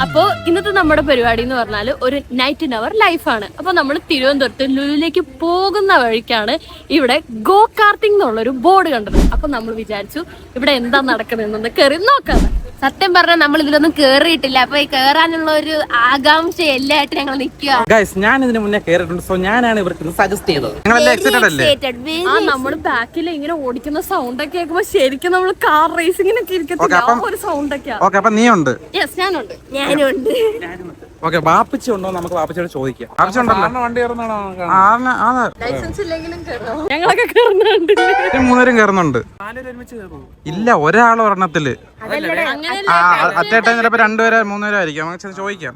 അപ്പോ ഇന്നത്തെ നമ്മുടെ പരിപാടി എന്ന് പറഞ്ഞാൽ ഒരു നൈറ്റ് ഇൻ അവർ ലൈഫാണ്. അപ്പൊ നമ്മൾ തിരുവനന്തപുരത്ത് ലുലുവിലേക്ക് പോകുന്ന വഴിക്കാണ് ഇവിടെ ഗോ കാർട്ടിംഗ് എന്നുള്ളൊരു ബോർഡ് കണ്ടത്. അപ്പൊ നമ്മൾ വിചാരിച്ചു ഇവിടെ എന്താ നടക്കുന്നതെന്ന് കയറി നോക്കാം. സത്യം പറഞ്ഞാൽ നമ്മൾ ഇതിലൊന്നും കേറിയിട്ടില്ല. അപ്പൊ ഈ കേറാനുള്ള ഒരു ആകാംക്ഷ എല്ലായിട്ട് ഞങ്ങൾ നിൽക്കുക. ഞാൻ ഇതിന് മുന്നേ കേറിയിട്ടുണ്ട്. സോ ഞാനാണ് ഇവർക്ക് സജസ്റ്റ് ചെയ്തത്. നമ്മള് ബാക്കിൽ ഇങ്ങനെ ഓടിക്കുന്ന സൗണ്ട് ഒക്കെ കേൾക്കുമ്പോ ശരിക്കും നമ്മൾ കാർ റേസിംഗിനൊക്കെ ഇരിക്കത്തില്ല, ഒരു സൗണ്ട് ഒക്കെയാ. നീ ഉണ്ട്? ഞാനുണ്ട്. ഓക്കെ, വാപ്പിച്ച ഉണ്ടോ? നമുക്ക് വാപ്പിച്ചോട് ചോദിക്കാം. വണ്ടി ലൈസൻസ് ഇല്ലെങ്കിലും ഞങ്ങളൊക്കെ കയറുന്നുണ്ട്. മൂന്നുപേരും കയറുന്നുണ്ട്. ഇല്ല, ഒരാൾ ഒരെണ്ണത്തില്. അറ്റേട്ടൻ ചിലപ്പോ രണ്ടുപേരോ മൂന്നുപേരോ ആയിരിക്കും. നമുക്ക് ചോദിക്കാം.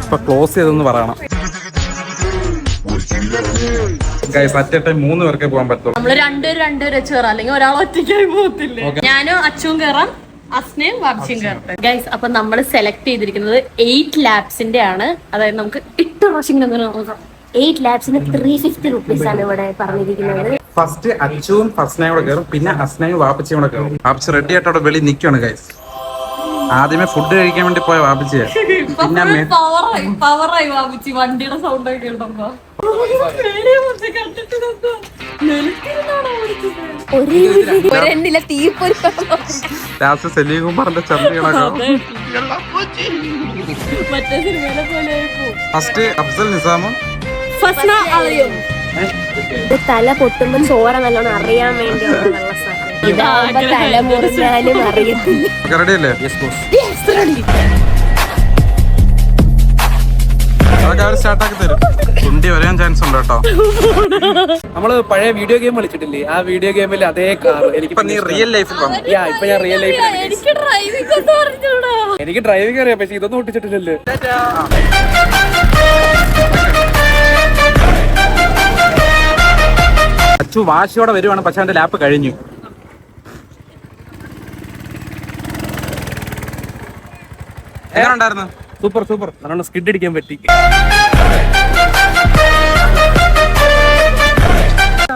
ഇപ്പൊ ക്ലോസ് ചെയ്തെന്ന് പറയണം. അറ്റേട്ടൻ 3 പേർക്കേ പോകാൻ പറ്റുള്ളൂ. നമ്മള് രണ്ടുപേരും വെച്ച് കയറാം, അല്ലെങ്കിൽ ഒരാൾ ഒറ്റയ്ക്കായി പോകത്തില്ലേ. ഞാനും അച്ഛനും കയറാം, അസ്നയും വാപ്സിയും കയറട്ടെ. ഗൈസ്, അപ്പൊ നമ്മൾ സെലക്ട് ചെയ്തിരിക്കുന്നത് 8 ലാപ്സിന്റെ ആണ്. അതായത് നമുക്ക് 8 പ്രാവശ്യം 8 ലാപ്സിന് 350 rupees ആണ് ഇവിടെ പറഞ്ഞിരിക്കുന്നത്. ഫസ്റ്റ് അച്ചുവും ഫസ്നയും കൂടെ കയറും, പിന്നെ അസ്നയും വാപ്പച്ചിയും കൂടെ കയറും. വാപ്പച്ചി റെഡി ആയിട്ട് അവിടെ വെളി നിൽക്കുകയാണ് ഗൈസ്. ആദ്യമേ ഫുഡ് കഴിക്കാൻ വേണ്ടി പോയ വാപ്പച്ചിയെ പിന്നെ പവറായി വാപ്പിച്ചി വണ്ടിയുടെ സൗണ്ട് ഒക്കെ കേൾക്കുമ്പോ. ലാസ്റ്റ് സലീം കുമാറിന്റെ മറ്റേ സിനിമയിലെ പോലെ. ഫസ്റ്റ് അഫ്സൽ നിസാമും ഫസ്ന അളിയും. തല പൊട്ടുമ്പോ ചോര നല്ലോണം അറിയാൻ വേണ്ടിയുള്ള വെള്ള സാധനം. ഇതാകുമ്പോ തല മുറിഞ്ഞാലും അറിയത്തില്ല. റെഡിയല്ലേ? സ്റ്റാർട്ടാക്കി തരും. കുണ്ടി വരാൻ ചാൻസ് ഉണ്ട് കേട്ടോ. നമ്മള് പഴയ വീഡിയോ ഗെയിം കളിച്ചിട്ടില്ലേ? ആ വീഡിയോ ഗെയിമിൽ അതേ കാർ എനിക്ക് റിയൽ ലൈഫിൽ ഇപ്പൊ ഞാൻ റിയൽ ലൈഫിൽ എനിക്ക് ഡ്രൈവിംഗ് അറിയാം, പക്ഷെ ഇതൊന്നും ഒട്ടിച്ചിട്ടില്ലല്ലോ. അച്ചു വാശിയോടെ വരുവാണ്, പക്ഷെ അവന്റെ ലാപ്പ് കഴിഞ്ഞു. എങ്ങനെ ഉണ്ടായിരുന്നു? സൂപ്പർ സൂപ്പർ, നല്ലോണം സ്കിഡ് അടിക്കാൻ പറ്റി.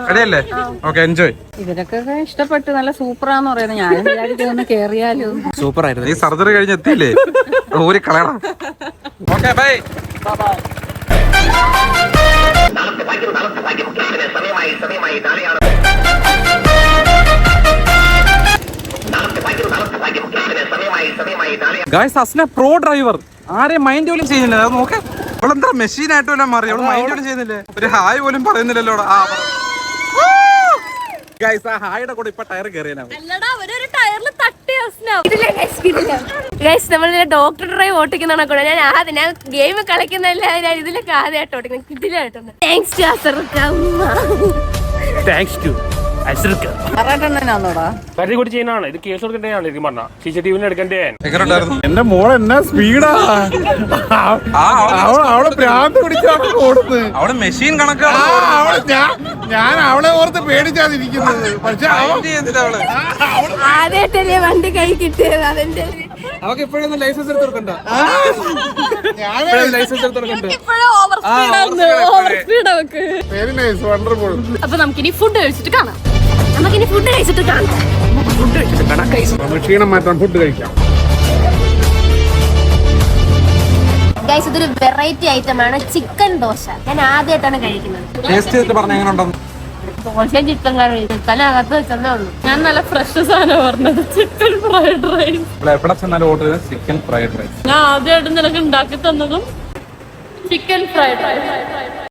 റെഡിയല്ലേ? Okay, enjoy. ഇവരൊക്കെ ഇഷ്ടപ്പെട്ട് നല്ല സൂപ്പറാന്ന് പറയുന്നത്. ഞാനും വിചാരിച്ചു കേറിയാലോ. സൂപ്പർ ആയിരുന്നു. ഈ സർജറി കഴിഞ്ഞ് എത്തിയില്ലേ? ഊരി കളയണം. Okay, bye. Guys, Asna pro driver. ആരെയും മൈൻഡ് പോലും ചെയ്യുന്നില്ല. അത് നോക്ക്, അവളെന്താ മെഷീൻ ആയിട്ട് വല്ലതും മാറി. അവള് മൈൻഡ് പോലും ചെയ്യുന്നില്ലേ? ഒരു ഹായ് പോലും പറയുന്നില്ലല്ലോ. ഗായ്സ്, ആ ഹായുടെ കൂടെ ഇപ്പൊ ടയർ കയറിയാണ്. നമ്മളിതിലെ ഡോക്ടർ ഡ്രൈവ് ഓട്ടിക്കുന്നതാണ് കൂടെ. ഞാൻ ഗെയിം കളിക്കുന്നല്ല, ഞാൻ ഇതിലൊക്കെ ആദ്യമായിട്ട് ഓട്ടിക്കുന്നത്. കിട്ടില്ലായിട്ടുണ്ട്. താങ്ക്സ് ടു താങ്ക്സ് ടു ഇത് കേസ് കൊടുക്കേണ്ടതാണ്. ഇത് പറഞ്ഞ CCTV എടുക്കണ്ടേ? എന്റെ മോൾ എന്നാ സ്പീഡാ! അവളെ ഭ്രാന്ത് പിടിച്ചാണ് ഓടുന്നത്. അവള് മെഷീൻ കണക്കാണ്. ഞാൻ അവളെ ഓർത്ത് പേടിച്ചാതിരിക്കുന്നത്. പക്ഷെ ആദ്യമായിട്ടല്ലേ വണ്ടി കൈ കിട്ടിയത്. അതിന്റെ അവക്ക് ഇപ്പോഴൊന്നും ലൈസൻസ് എടുത്ത് കൊടുക്കണ്ട. ലൈസൻസ് എടുത്ത് കൊടുക്കണ്ട. അപ്പൊ നമുക്കിനി ഫുഡ് കഴിച്ചിട്ട് കാണാം. ക്ഷീണം മാറ്റാൻ ഫുഡ് കഴിക്കാം. ഗൈസ്, ഇതൊരു വെറൈറ്റി ഐറ്റം ആണ്, ചിക്കൻ ദോശ. ഞാൻ ആദ്യമായിട്ടാണ് കഴിക്കുന്നത്. ടേസ്റ്റ് ചെയ്തിട്ട് പറഞ്ഞ എങ്ങനെ ഉണ്ടെന്ന്. ദോശയും ചിക്കൻ കറി ചിക്കനകത്ത് വെച്ചതേ ഉള്ളൂ. ഞാൻ നല്ല ഫ്രഷ് സാധനം പറഞ്ഞത്, ചിക്കൻ ഫ്രൈഡ് റൈസ്. എവിടെ ചെന്നാലും ഓർഡർ ചെയ്തത് ചിക്കൻ ഫ്രൈഡ് റൈസ്. ഞാൻ ആദ്യമായിട്ട് നിനക്ക് ഉണ്ടാക്കി തന്നതും ചിക്കൻ ഫ്രൈഡ് റൈസ്.